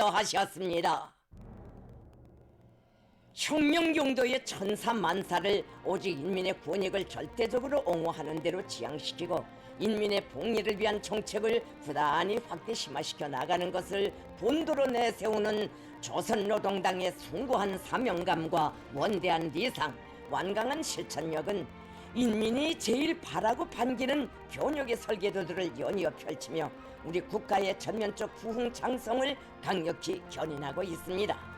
하셨습니다. 혁명 용도의 천사만사를 오직 인민의 권익을 절대적으로 옹호하는 대로 지향시키고 인민의 복리를 위한 정책을 부단히 확대 심화시켜 나가는 것을 본도로 내세우는 조선노동당의 숭고한 사명감과 원대한 리상, 완강한 실천력은 인민이 제일 바라고 반기는 변혁의 설계도들을 연이어 펼치며 우리 국가의 전면적 부흥 장성을 강력히 견인하고 있습니다.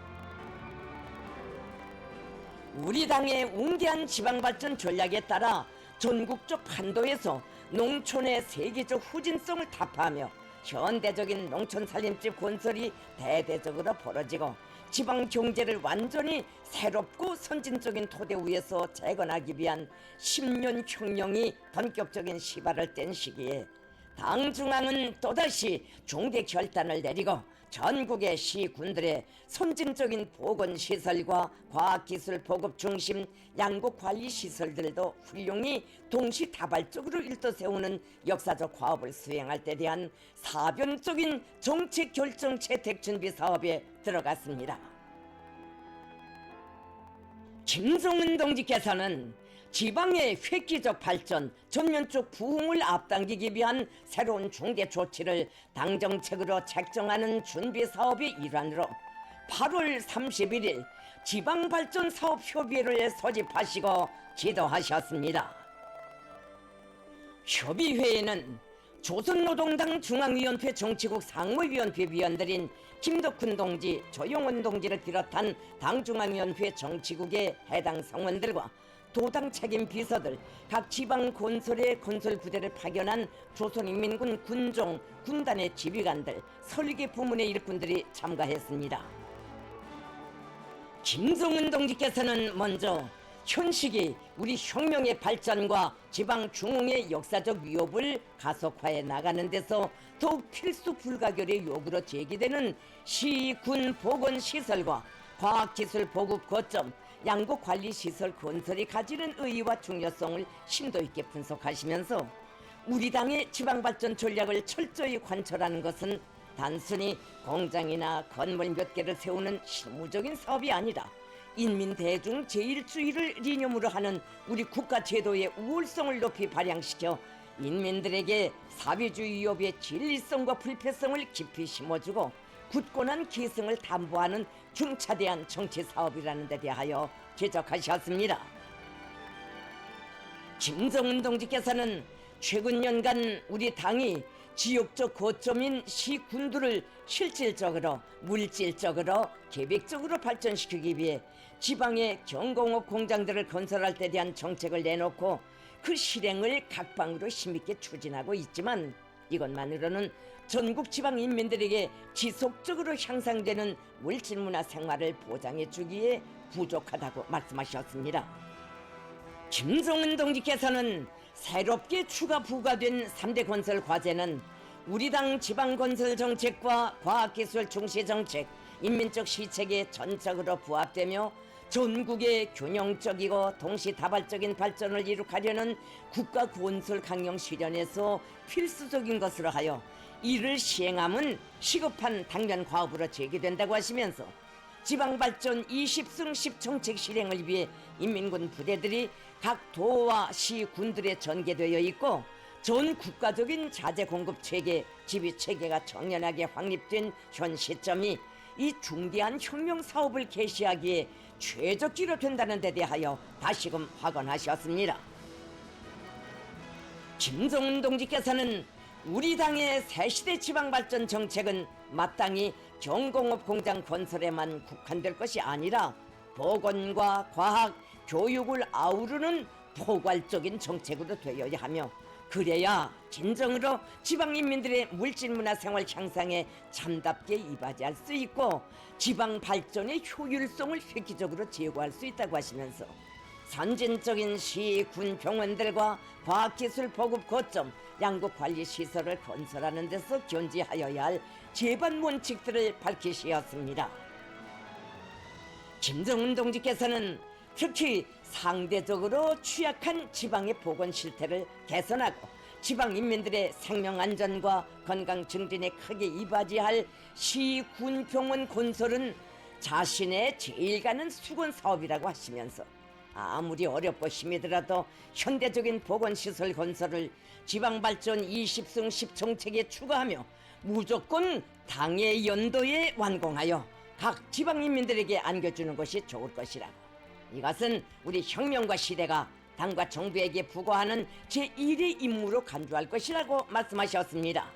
우리 당의 웅대한 지방발전 전략에 따라 전국적 판도에서 농촌의 세계적 후진성을 타파하며 현대적인 농촌살림집 건설이 대대적으로 벌어지고 지방 경제를 완전히 새롭고 선진적인 토대 위에서 재건하기 위한 10년 혁명이 본격적인 시발을 뗀 시기에 당 중앙은 또다시 중대 결단을 내리고 전국의 시군들의 선진적인 보건시설과 과학기술 보급 중심 양국관리시설들도 훌륭히 동시다발적으로 일떠세우는 역사적 과업을 수행할 때 대한 사변적인 정책 결정 채택 준비 사업에 들어갔습니다. 김정은 동지께서는 지방의 획기적 발전, 전면적 부흥을 앞당기기 위한 새로운 중대 조치를 당정책으로 책정하는 준비 사업의 일환으로 8월 31일 지방발전사업협의회를 소집하시고 지도하셨습니다. 협의회에는 조선노동당 중앙위원회 정치국 상무위원회 위원들인 김덕훈 동지, 조용원 동지를 비롯한 당중앙위원회 정치국의 해당 성원들과 도당 책임 비서들, 각 지방 건설의 건설 부대를 파견한 조선인민군 군종, 군단의 지휘관들, 설계 부문의 일꾼들이 참가했습니다. 김정은 동지께서는 먼저 현 시기 우리 혁명의 발전과 지방 중흥의 역사적 위협을 가속화해 나가는 데서 더욱 필수 불가결의 요구로 제기되는 시, 군 보건시설과 과학기술 보급 거점, 양국관리시설 건설이 가지는 의의와 중요성을 심도 있게 분석하시면서 우리 당의 지방발전 전략을 철저히 관철하는 것은 단순히 공장이나 건물 몇 개를 세우는 실무적인 사업이 아니라 인민대중 제일주의를 이념으로 하는 우리 국가 제도의 우월성을 높이 발양시켜 인민들에게 사회주의 위협의 진리성과 불패성을 깊이 심어주고 굳건한 기승을 담보하는 중차대한 정치사업이라는 데 대하여 지적하셨습니다. 김정은 동지께서는 최근 년간 우리 당이 지역적 거점인 시군들을 실질적으로 물질적으로 계획적으로 발전시키기 위해 지방의 경공업 공장들을 건설할 때 대한 정책을 내놓고 그 실행을 각방으로 힘있게 추진하고 있지만 이것만으로는 전국 지방 인민들에게 지속적으로 향상되는 물질문화 생활을 보장해 주기에 부족하다고 말씀하셨습니다. 김정은 동지께서는 새롭게 추가 부과된 3대 건설 과제는 우리 당 지방건설 정책과 과학기술 중시 정책, 인민적 시책에 전적으로 부합되며 전국의 균형적이고 동시다발적인 발전을 이룩하려는 국가 건설 강령 실현에서 필수적인 것으로 하여 이를 시행함은 시급한 당면 과업으로 제기된다고 하시면서 지방발전 20승 10정책 실행을 위해 인민군 부대들이 각 도와 시 군들에 전개되어 있고 전 국가적인 자재 공급 체계, 지휘 체계가 정연하게 확립된 현 시점이 이 중대한 혁명 사업을 개시하기에 최적기로 된다는 데 대하여 다시금 확언하셨습니다. 김정은 동지께서는 우리 당의 새시대 지방발전 정책은 마땅히 경공업 공장 건설에만 국한될 것이 아니라 보건과 과학, 교육을 아우르는 포괄적인 정책으로 되어야 하며 그래야 진정으로 지방인민들의 물질문화생활 향상에 참답게 이바지할 수 있고 지방 발전의 효율성을 획기적으로 제고할 수 있다고 하시면서 선진적인 시, 군, 병원들과 과학기술 보급 거점, 양국관리시설을 건설하는 데서 견지하여야 할 제반 원칙들을 밝히시었습니다. 김정은 동지께서는 특히 상대적으로 취약한 지방의 보건 실태를 개선하고 지방 인민들의 생명 안전과 건강 증진에 크게 이바지할 시, 군, 병원 건설은 자신의 제일 가는 수건 사업이라고 하시면서 아무리 어렵고 힘이 들어도 현대적인 보건시설 건설을 지방발전 20승 10정책에 추가하며 무조건 당의 연도에 완공하여 각 지방인민들에게 안겨주는 것이 좋을 것이라고. 이것은 우리 혁명과 시대가 당과 정부에게 부과하는 제1의 임무로 간주할 것이라고 말씀하셨습니다.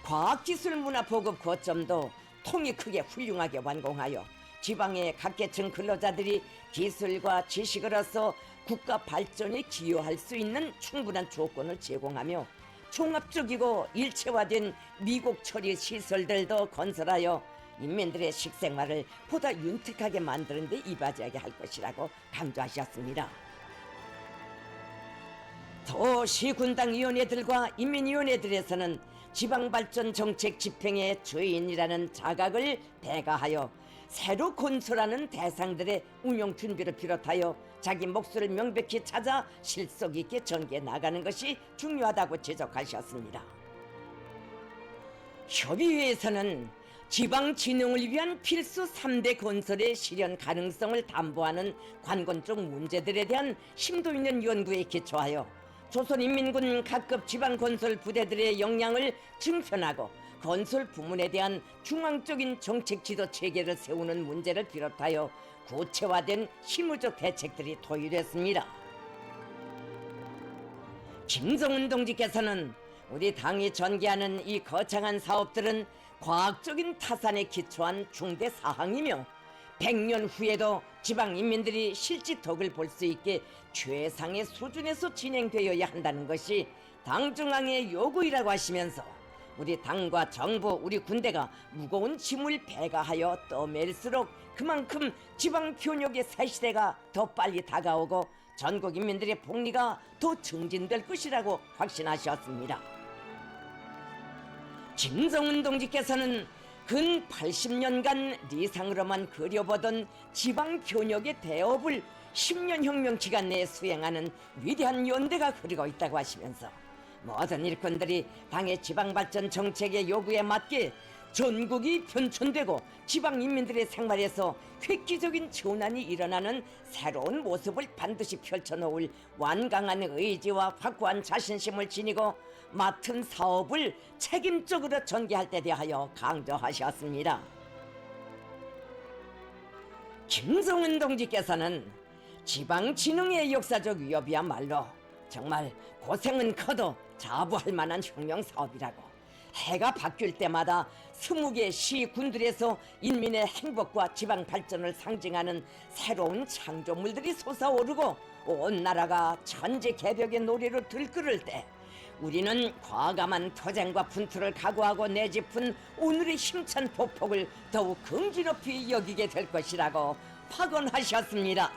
과학기술문화보급 거점도 통이 크게 훌륭하게 완공하여 지방의 각계층 근로자들이 기술과 지식으로서 국가 발전에 기여할 수 있는 충분한 조건을 제공하며 종합적이고 일체화된 미국 처리 시설들도 건설하여 인민들의 식생활을 보다 윤택하게 만드는 데 이바지하게 할 것이라고 강조하셨습니다. 또 시군당위원회들과 인민위원회들에서는 지방발전 정책 집행의 주인이라는 자각을 배가하여 새로 건설하는 대상들의 운영 준비를 비롯하여 자기 몫을 명백히 찾아 실속 있게 전개해 나가는 것이 중요하다고 지적하셨습니다. 협의회에서는 지방 진흥을 위한 필수 3대 건설의 실현 가능성을 담보하는 관건적 문제들에 대한 심도 있는 연구에 기초하여 조선인민군 각급 지방건설 부대들의 역량을 증편하고 건설 부문에 대한 중앙적인 정책 지도 체계를 세우는 문제를 비롯하여 구체화된 실무적 대책들이 도입됐습니다. 김정은 동지께서는 우리 당이 전개하는 이 거창한 사업들은 과학적인 타산에 기초한 중대 사항이며 100년 후에도 지방 인민들이 실제 덕을 볼 수 있게 최상의 수준에서 진행되어야 한다는 것이 당 중앙의 요구이라고 하시면서 우리 당과 정부, 우리 군대가 무거운 짐을 배가하여 떠맬수록 그만큼 지방 교역의 새 시대가 더 빨리 다가오고 전국 인민들의 복리가 더 증진될 것이라고 확신하셨습니다. 김정은 동지께서는 근 80년간 리상으로만 그려보던 지방 교역의 대업을 10년 혁명 기간 내에 수행하는 위대한 연대가 흐르고 있다고 하시면서 모든 일꾼들이 당의 지방발전 정책의 요구에 맞게 전국이 변천되고 지방 인민들의 생활에서 획기적인 전환이 일어나는 새로운 모습을 반드시 펼쳐놓을 완강한 의지와 확고한 자신심을 지니고 맡은 사업을 책임적으로 전개할 때 대하여 강조하셨습니다. 김정은 동지께서는 지방진흥의 역사적 위협이야말로 정말 고생은 커도 자부할 만한 혁명사업이라고, 해가 바뀔 때마다 20개 시 군들에서 인민의 행복과 지방 발전을 상징하는 새로운 창조물들이 솟아오르고 온 나라가 천지 개벽의 노래로 들끓을 때 우리는 과감한 투쟁과 분투를 각오하고 내짚은 오늘의 힘찬 보폭을 더욱 긍지 높이 여기게 될 것이라고 파건하셨습니다.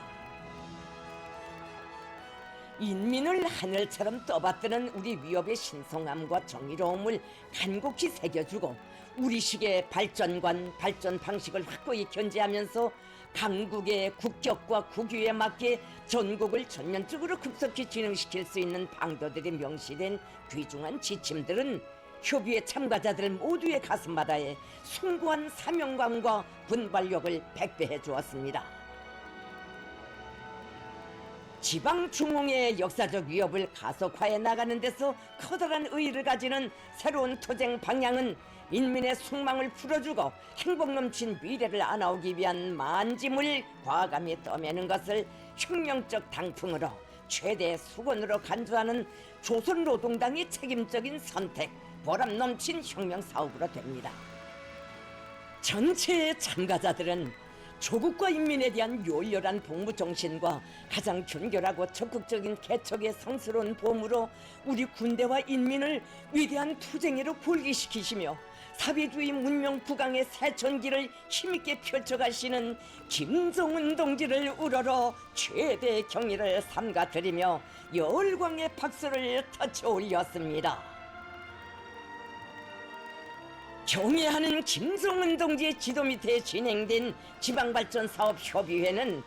인민을 하늘처럼 떠받드는 우리 위협의 신성함과 정의로움을 간곡히 새겨주고 우리식의 발전관, 발전 방식을 확고히 견제하면서 강국의 국격과 국위에 맞게 전국을 전면적으로 급속히 진흥시킬 수 있는 방도들이 명시된 귀중한 지침들은 협의회 참가자들 모두의 가슴바다에 숭고한 사명감과 분발력을 백배해 주었습니다. 지방 중흥의 역사적 위협을 가속화해 나가는 데서 커다란 의의를 가지는 새로운 투쟁 방향은 인민의 숙망을 풀어주고 행복 넘친 미래를 안아오기 위한 만짐을 과감히 떠매는 것을 혁명적 당풍으로 최대 수건으로 간주하는 조선노동당의 책임적인 선택, 보람 넘친 혁명 사업으로 됩니다. 전체 참가자들은 조국과 인민에 대한 요열한 복무 정신과 가장 균결하고 적극적인 개척의 성스러운 보험으로 우리 군대와 인민을 위대한 투쟁으로 골기시키시며 사회주의 문명 부강의 새 전기를 힘있게 펼쳐가시는 김정은 동지를 우러러 최대 경의를 삼가드리며 열광의 박수를 터쳐 올렸습니다. 경애하는 김정은 동지의 지도 밑에 진행된 지방발전사업협의회는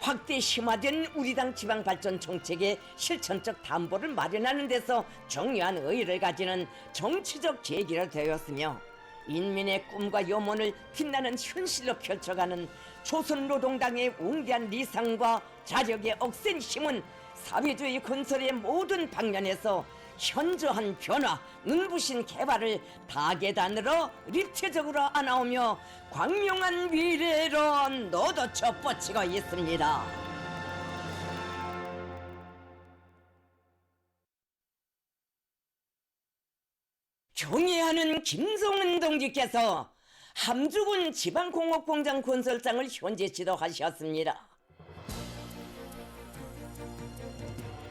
확대 심화된 우리 당 지방발전 정책의 실천적 담보를 마련하는 데서 중요한 의의를 가지는 정치적 계기가 되었으며 인민의 꿈과 염원을 빛나는 현실로 펼쳐가는 조선노동당의 웅대한 리상과 자력의 억센 힘은 사회주의 건설의 모든 방면에서 현저한 변화, 눈부신 개발을 다계단으로 입체적으로 안아오며 광명한 미래로 너도쳐 뻗치고 있습니다. 경애하는 김성은 동지께서 함주군 지방공업공장 건설장을 현재 지도하셨습니다.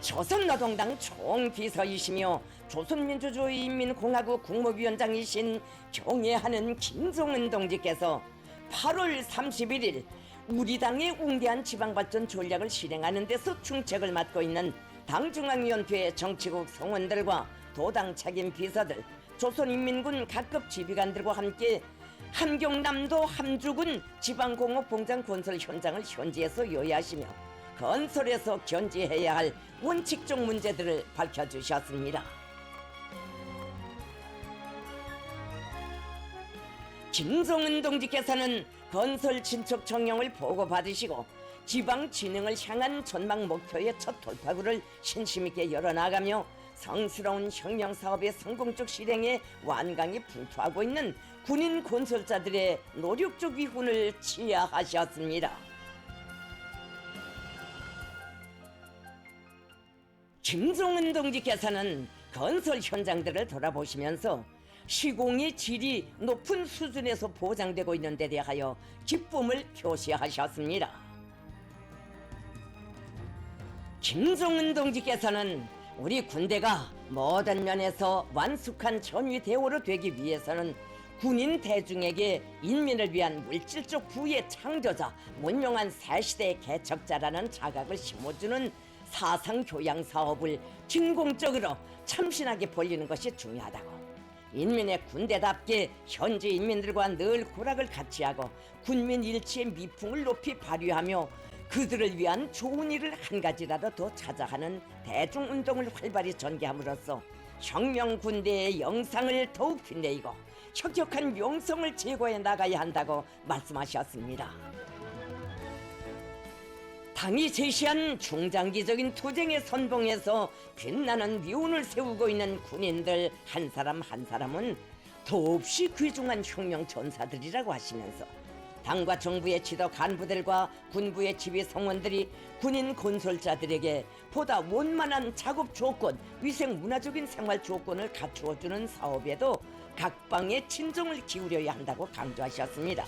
조선노동당 총비서이시며 조선민주주의인민공화국 국무위원장이신 경애하는 김성은 동지께서 8월 31일 우리 당의 웅대한 지방발전 전략을 실행하는 데서 중책을 맡고 있는 당중앙위원회 정치국 성원들과 도당 책임 비서들, 조선인민군 각급 지휘관들과 함께 함경남도 함주군 지방공업공장 건설 현장을 현지에서 요야하시며 건설에서 견지해야 할 원칙적 문제들을 밝혀주셨습니다. 김성은 동지께서는 건설 진척 정령을 보고받으시고 지방 진흥을 향한 전망 목표의 첫 돌파구를 신심있게 열어나가며 성스러운 혁명 사업의 성공적 실행에 완강히 분투하고 있는 군인 건설자들의 노력적 위훈을 치하하셨습니다. 김성은 동지께서는 건설 현장들을 돌아보시면서 시공의 질이 높은 수준에서 보장되고 있는 데 대하여 기쁨을 표시하셨습니다. 김성은 동지께서는 우리 군대가 모든 면에서 완숙한 전위 대우로 되기 위해서는 군인 대중에게 인민을 위한 물질적 부의 창조자, 문명한 새시대의 개척자라는 자각을 심어주는 사상교양 사업을 진공적으로 참신하게 벌리는 것이 중요하다고, 인민의 군대답게 현지 인민들과 늘 고락을 같이 하고 군민 일치의 미풍을 높이 발휘하며 그들을 위한 좋은 일을 한 가지라도 더 찾아하는 대중운동을 활발히 전개함으로써 혁명 군대의 영상을 더욱 빛내고 혁혁한 명성을 제고해 나가야 한다고 말씀하셨습니다. 당이 제시한 중장기적인 투쟁의 선봉에서 빛나는 미운을 세우고 있는 군인들 한 사람 한 사람은 더없이 귀중한 혁명 전사들이라고 하시면서 당과 정부의 지도 간부들과 군부의 지휘 성원들이 군인 건설자들에게 보다 원만한 작업 조건, 위생 문화적인 생활 조건을 갖추어주는 사업에도 각방의 친정을 기울여야 한다고 강조하셨습니다.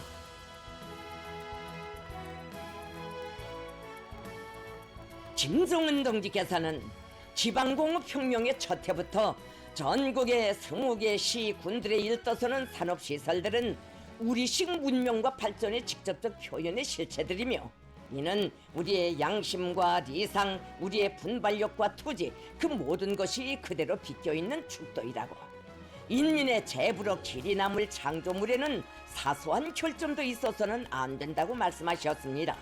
김성은 동지께서는 지방공업혁명의 첫 해부터 전국의 20개 시 군들에 일떠서는 산업시설들은 우리식 문명과 발전의 직접적 표현의 실체들이며 이는 우리의 양심과 리상, 우리의 분발력과 투지, 그 모든 것이 그대로 비껴있는 축도이라고, 인민의 재부로 길이 남을 창조물에는 사소한 결점도 있어서는 안 된다고 말씀하셨습니다.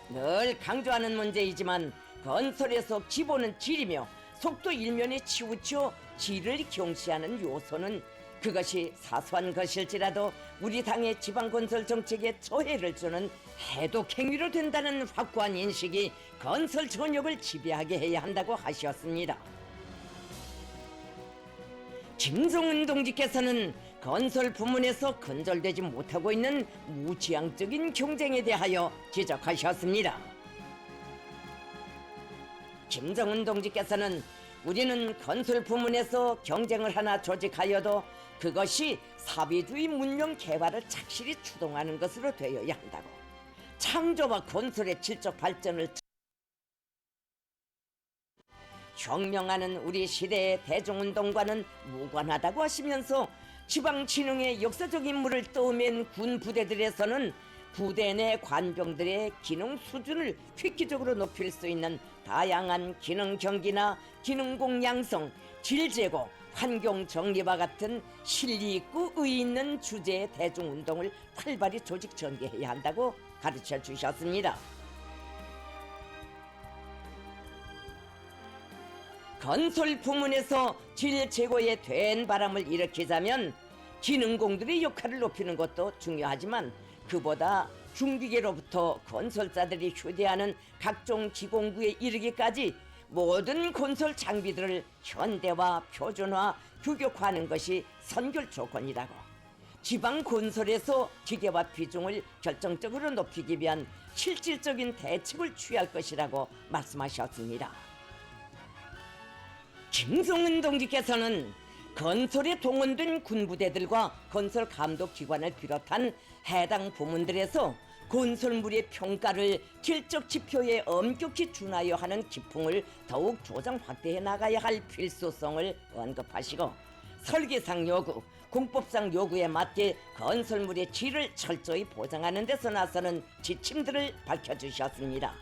늘 강조하는 문제이지만 건설에서 기본은 질이며 속도 일면에 치우쳐 질을 경시하는 요소는 그것이 사소한 것일지라도 우리 당의 지방건설 정책에 저해를 주는 해독 행위로 된다는 확고한 인식이 건설 전역을 지배하게 해야 한다고 하셨습니다. 김성은 동지께서는 건설 부문에서 근절되지 못하고 있는 무지향적인 경쟁에 대하여 지적하셨습니다. 김성은 동지께서는 우리는 건설 부문에서 경쟁을 하나 조직하여도 그것이 사회주의 문명 개발을 착실히 추동하는 것으로 되어야 한다고, 창조와 건설의 질적 발전을 혁명하는 우리 시대의 대중운동과는 무관하다고 하시면서 지방진흥의 역사적 임무를 떠맨 군 부대들에서는 부대 내 관병들의 기능 수준을 획기적으로 높일 수 있는 다양한 기능 경기나 기능공 양성, 질 제고, 환경 정리와 같은 실리 있고 의의 있는 주제의 대중운동을 활발히 조직 전개해야 한다고 가르쳐 주셨습니다. 건설 부문에서 질 제고의 된 바람을 일으키자면 기능공들의 역할을 높이는 것도 중요하지만 그보다 중기계로부터 건설자들이 휴대하는 각종 기공구에 이르기까지 모든 건설 장비들을 현대화, 표준화, 규격화하는 것이 선결 조건이라고. 지방 건설에서 기계화 비중을 결정적으로 높이기 위한 실질적인 대책을 취할 것이라고 말씀하셨습니다. 김성은 동지께서는 건설에 동원된 군부대들과 건설 감독기관을 비롯한 해당 부문들에서 건설물의 평가를 질적 지표에 엄격히 준하여 하는 기풍을 더욱 조장 확대해 나가야 할 필수성을 언급하시고 설계상 요구, 공법상 요구에 맞게 건설물의 질을 철저히 보장하는 데서 나서는 지침들을 밝혀주셨습니다.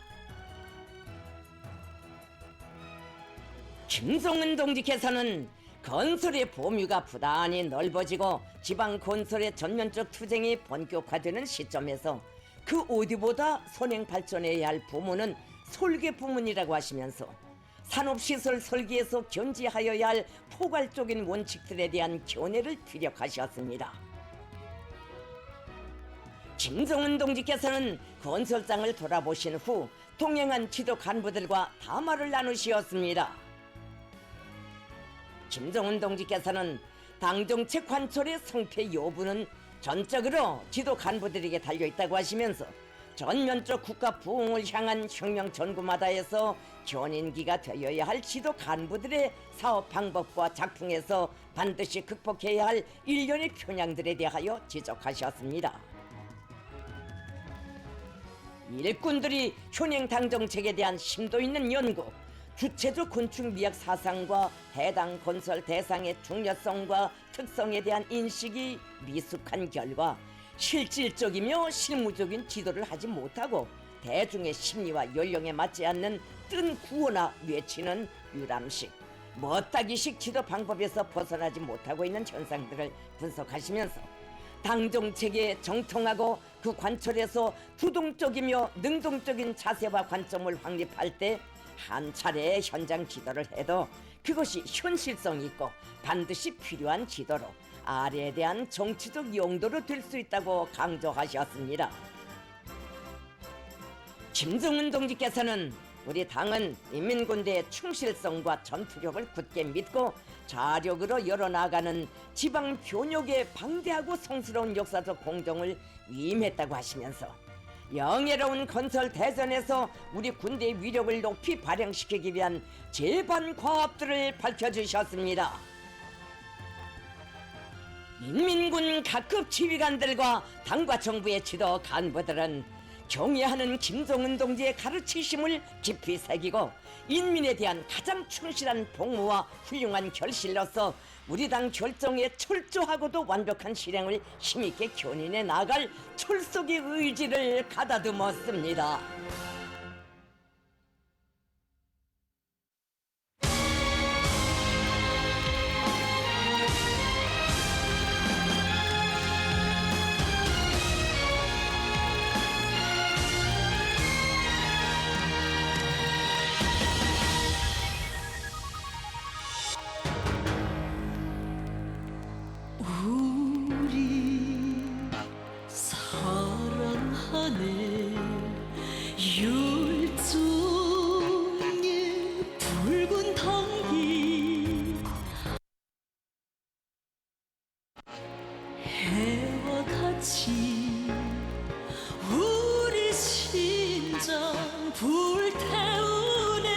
김성은 동지께서는 건설의 범위가 부단히 넓어지고 지방 건설의 전면적 투쟁이 본격화되는 시점에서 그 어디보다 선행 발전해야 할 부문은 설계 부문이라고 하시면서 산업시설 설계에서 견지하여야 할 포괄적인 원칙들에 대한 견해를 피력하셨습니다. 김성은 동지께서는 건설장을 돌아보신 후 동행한 지도 간부들과 담화를 나누셨습니다. 김성은 동지께서는 당정책 관철의 성패 여부는 전적으로 지도 간부들에게 달려있다고 하시면서 전면적 국가 부흥을 향한 혁명 전구마다에서 견인기가 되어야 할 지도 간부들의 사업 방법과 작품에서 반드시 극복해야 할 일련의 편향들에 대하여 지적하셨습니다. 일꾼들이 현행 당정책에 대한 심도 있는 연구, 주체적 건축 미학 사상과 해당 건설 대상의 중요성과 특성에 대한 인식이 미숙한 결과 실질적이며 실무적인 지도를 하지 못하고 대중의 심리와 연령에 맞지 않는 뜬 구호나 외치는 유람식, 멋따기식 지도 방법에서 벗어나지 못하고 있는 현상들을 분석하시면서 당정책에 정통하고 그 관철에서 주동적이며 능동적인 자세와 관점을 확립할 때 한 차례 현장 지도를 해도 그것이 현실성 있고 반드시 필요한 지도로 아래에 대한 정치적 용도로 될 수 있다고 강조하셨습니다. 김성은 동지께서는 우리 당은 인민군대의 충실성과 전투력을 굳게 믿고 자력으로 열어나가는 지방 변혁의 방대하고 성스러운 역사적 공정을 위임했다고 하시면서 영예로운 건설 대전에서 우리 군대의 위력을 높이 발휘시키기 위한 제반 과업들을 밝혀주셨습니다. 인민군 각급 지휘관들과 당과 정부의 지도 간부들은 경애하는 김성은 동지의 가르치심을 깊이 새기고 인민에 대한 가장 충실한 복무와 훌륭한 결실로서 우리 당 결정에 철저하고도 완벽한 실행을 힘있게 견인해 나갈 철석의 의지를 가다듬었습니다. 우리 사랑하네 열정의 붉은 당기 해와 같이 우리 심장 불태우네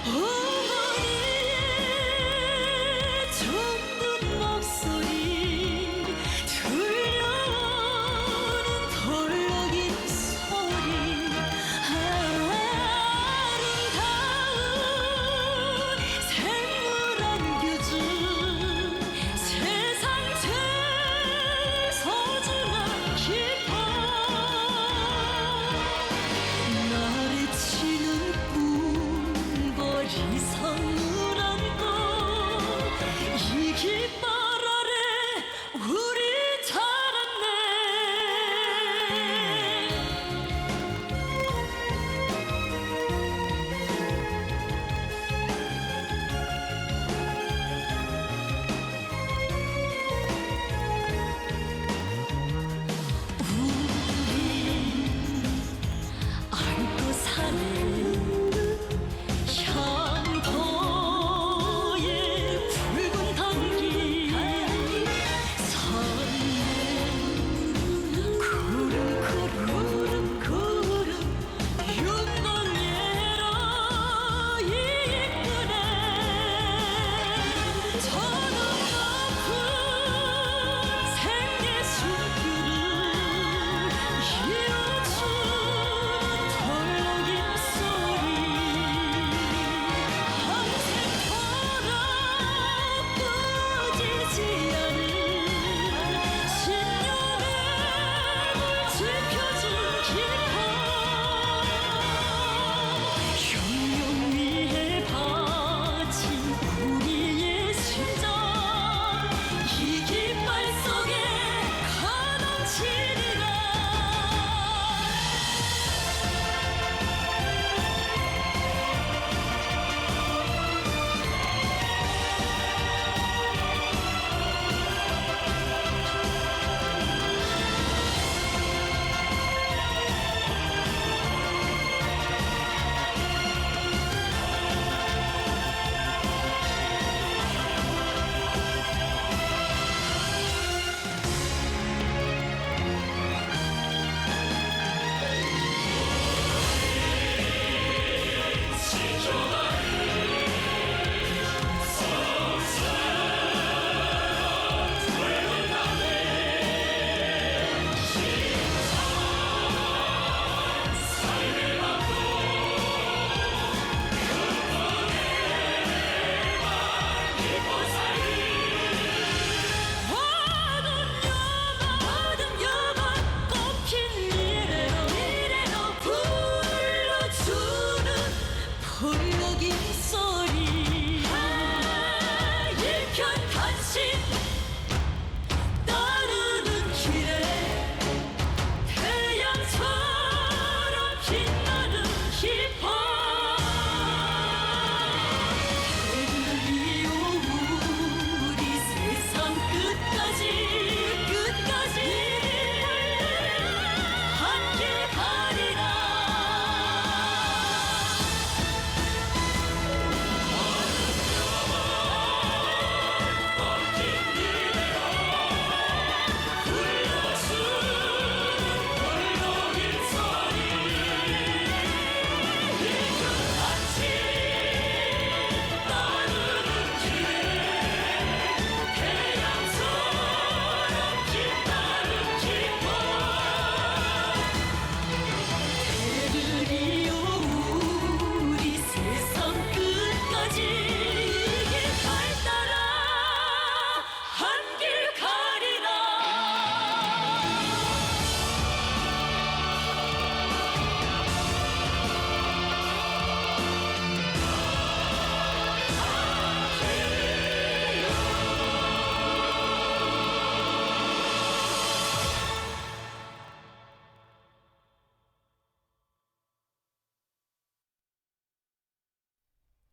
어머니의 정든 목소리 들려오는 덜렁인 소리 아름다운 생물 안겨준 세상 제일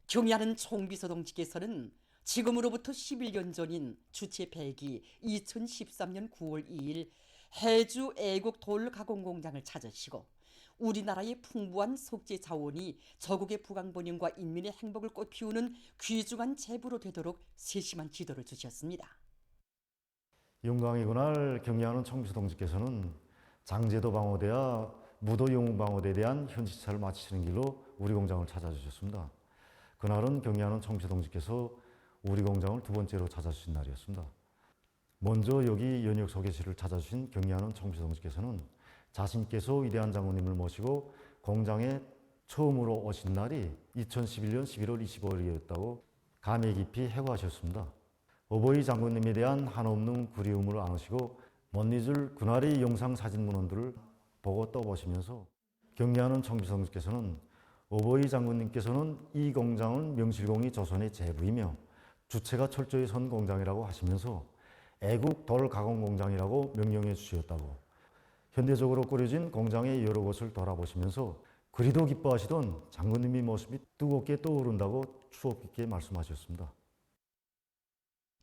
경의하는 총비서동지께서는 지금으로부터 11년 전인 주체 100이 2013년 9월 2일 해주 애국 돌 가공 공장을 찾으시고 우리나라의 풍부한 속재 자원이 저국의 부강번영과 인민의 행복을 꽃피우는 귀중한 재부로 되도록 세심한 지도를 주셨습니다. 영광의 그날 경의하는 총비서동지께서는 장제도 방어대와 무도 영웅방어대에 대한 현지차를 마치시는 길로 우리 공장을 찾아주셨습니다. 그날은 경의하는 총비서동지께서 우리 공장을 두 번째로 찾아주신 날이었습니다. 먼저 여기 연역 소개실을 찾아주신 경의하는 총비서동지께서는 자신께서 위대한 장군님을 모시고 공장에 처음으로 오신 날이 2011년 11월 25일이었다고 감회 깊이 해고하셨습니다. 어버이 장군님에 대한 한없는 그리움을 안으시고 못 잊을 그날의 영상 사진 문헌들을 보고 떠보시면서 경의하는 총비서동지께서는 어버이 장군님께서는 이 공장은 명실공히 조선의 재부이며 주체가 철저히 선 공장이라고 하시면서 애국 돌 가공 공장이라고 명명해 주셨다고 현대적으로 꾸려진 공장의 여러 곳을 돌아보시면서 그리도 기뻐하시던 장군님의 모습이 뜨겁게 떠오른다고 추억 깊게 말씀하셨습니다.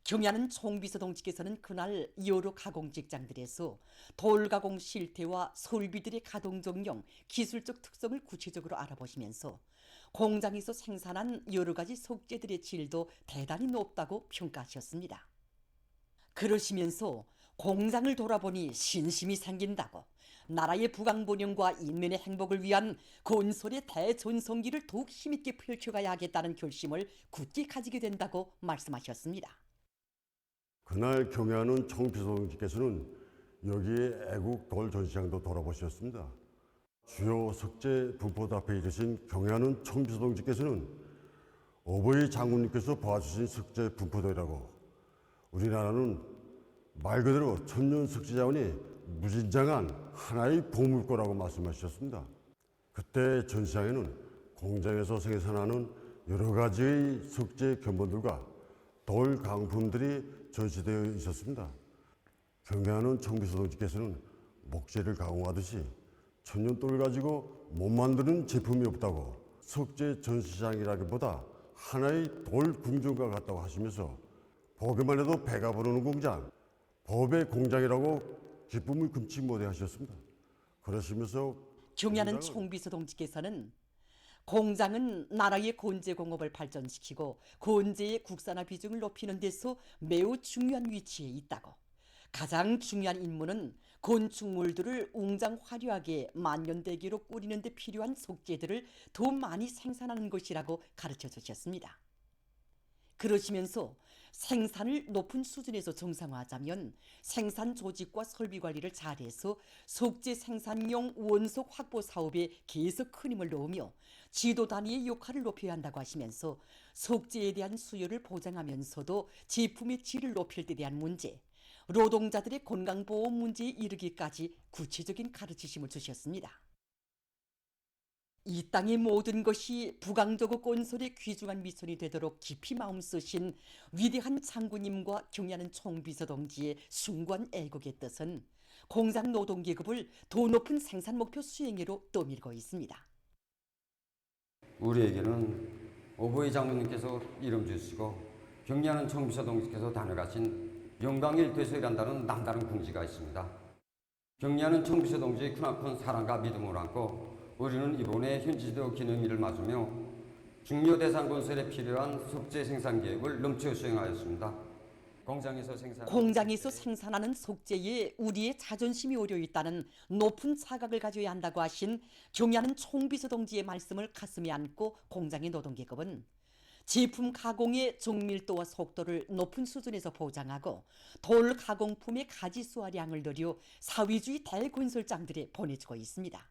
경의하는 총비서동지께서는 그날 여러 가공 직장들에서 돌 가공 실태와 설비들의 가동 정령, 기술적 특성을 구체적으로 알아보시면서 공장에서 생산한 여러 가지 속재들의 질도 대단히 높다고 평가하셨습니다. 그러시면서 공장을 돌아보니 신심이 생긴다고 나라의 부강번영과 인민의 행복을 위한 건설의 대전성기를 더욱 힘있게 펼쳐가야 하겠다는 결심을 굳게 가지게 된다고 말씀하셨습니다. 그날 경의하는 총비서동지께서는 여기에 애국 돌 전시장도 돌아보셨습니다. 주요 석재 분포 앞에 이르신 경의하는 총비서동지께서는 어버이 장군님께서 보아주신 석재 분포도라고 우리나라는 말 그대로 천년 석재 자원이 무진장한 하나의 보물고라고 말씀하셨습니다. 그때 전시장에는 공장에서 생산하는 여러 가지의 석재 견본들과 돌 강품들이 전시되어 있었습니다. 경의하는 총비서동지께서는 목재를 가공하듯이 천년돌을 가지고 못 만드는 제품이 없다고 석재 전시장이라기보다 하나의 돌 궁전과 같다고 하시면서 보기만 해도 배가 부르는 공장, 법의 공장이라고 기쁨을 금치 못해 하셨습니다. 그러시면서 경의하는 총비서동지께서는 공장은 나라의 건재공업을 발전시키고 건재의 국산화 비중을 높이는 데서 매우 중요한 위치에 있다고 가장 중요한 임무는 건축물들을 웅장 화려하게 만년대기로 꾸리는 데 필요한 속재들을 더 많이 생산하는 것이라고 가르쳐 주셨습니다. 그러시면서 생산을 높은 수준에서 정상화하자면 생산 조직과 설비 관리를 잘해서 속재 생산용 원석 확보 사업에 계속 큰 힘을 넣으며 지도 단위의 역할을 높여야 한다고 하시면서 속재에 대한 수요를 보장하면서도 제품의 질을 높일 데 대한 문제, 노동자들의 건강보호 문제에 이르기까지 구체적인 가르치심을 주셨습니다. 이 땅의 모든 것이 부강조국 건설의 귀중한 미션이 되도록 깊이 마음 쓰신 위대한 장군님과 경의하는 총비서동지의 숭고한 애국의 뜻은 공장 노동계급을 더 높은 생산 목표 수행으로 떠밀고 있습니다. 우리에게는 어버이 장군님께서 이름 주시고 경의하는 총비서동지께서 다녀가신 영광일대소이란다는 남다른 궁지가 있습니다. 경의하는 총비서동지의 크나큰 사랑과 믿음을 안고 우리는 이번에 현지지도 기념일을 맞으며 중요 대상 건설에 필요한 석재 생산 계획을 넘쳐 수행하였습니다. 공장에서 생산하는 속재에 우리의 자존심이 오려 있다는 높은 자각을 가져야 한다고 하신 경의하는 총비서동지의 말씀을 가슴에 안고 공장의 노동계급은 제품 가공의 정밀도와 속도를 높은 수준에서 보장하고 돌 가공품의 가지수화량을 늘려 사회주의 대건설장들에 보내주고 있습니다.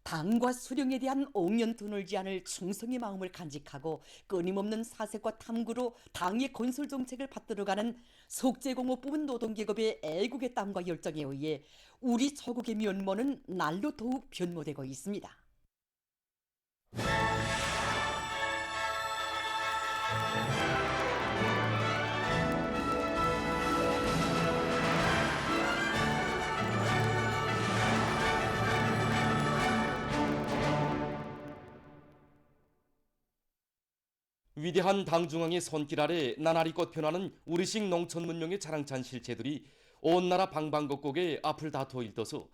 당과 수령에 대한 옥년 드놀지 않을 충성의 마음을 간직하고 끊임없는 사색과 탐구로 당의 건설 정책을 받들어가는 속재공업 부문 노동계급의 애국의 땀과 열정에 의해 우리 조국의 면모는 날로 더욱 변모되고 있습니다. 위대한 당 중앙의 손길 아래 나날이 꽃펴나는 우리식 농촌 문명의 자랑찬 실체들이 온 나라 방방곡곡에 앞을 다투어 일떠서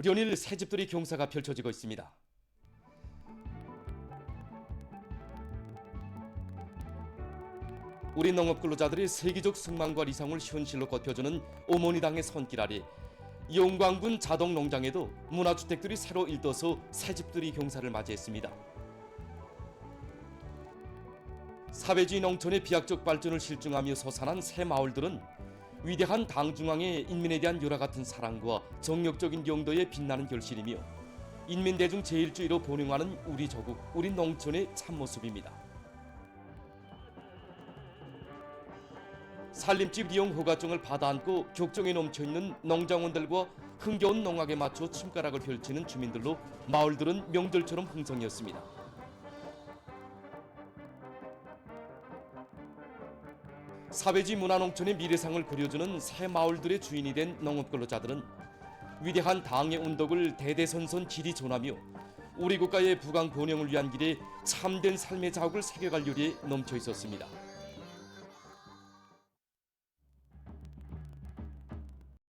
연일 새집들이 경사가 펼쳐지고 있습니다. 우리 농업 근로자들의 세계적 승망과理想을 현실로 꽃펴주는 어머니 당의 손길 아래 영광군 자동 농장에도 문화주택들이 새로 일떠서 새집들이 경사를 맞이했습니다. 사회주의 농촌의 비약적 발전을 실증하며 솟아난 새 마을들은 위대한 당 중앙의 인민에 대한 열화 같은 사랑과 정력적인 용도에 빛나는 결실이며 인민대중 제일주의로 번영하는 우리 조국, 우리 농촌의 참모습입니다. 산림집 이용 허가증을 받아안고 격정에 넘쳐있는 농장원들과 흥겨운 농악에 맞춰 춤가락을 펼치는 주민들로 마을들은 명절처럼 흥성이었습니다. 사회주의 문화농촌의 미래상을 그려주는 새 마을들의 주인이 된 농업근로자들은 위대한 당의 운덕을 대대손손 길이 전하며 우리 국가의 부강 번영을 위한 길에 참된 삶의 자욱을 새겨갈 요리에 넘쳐 있었습니다.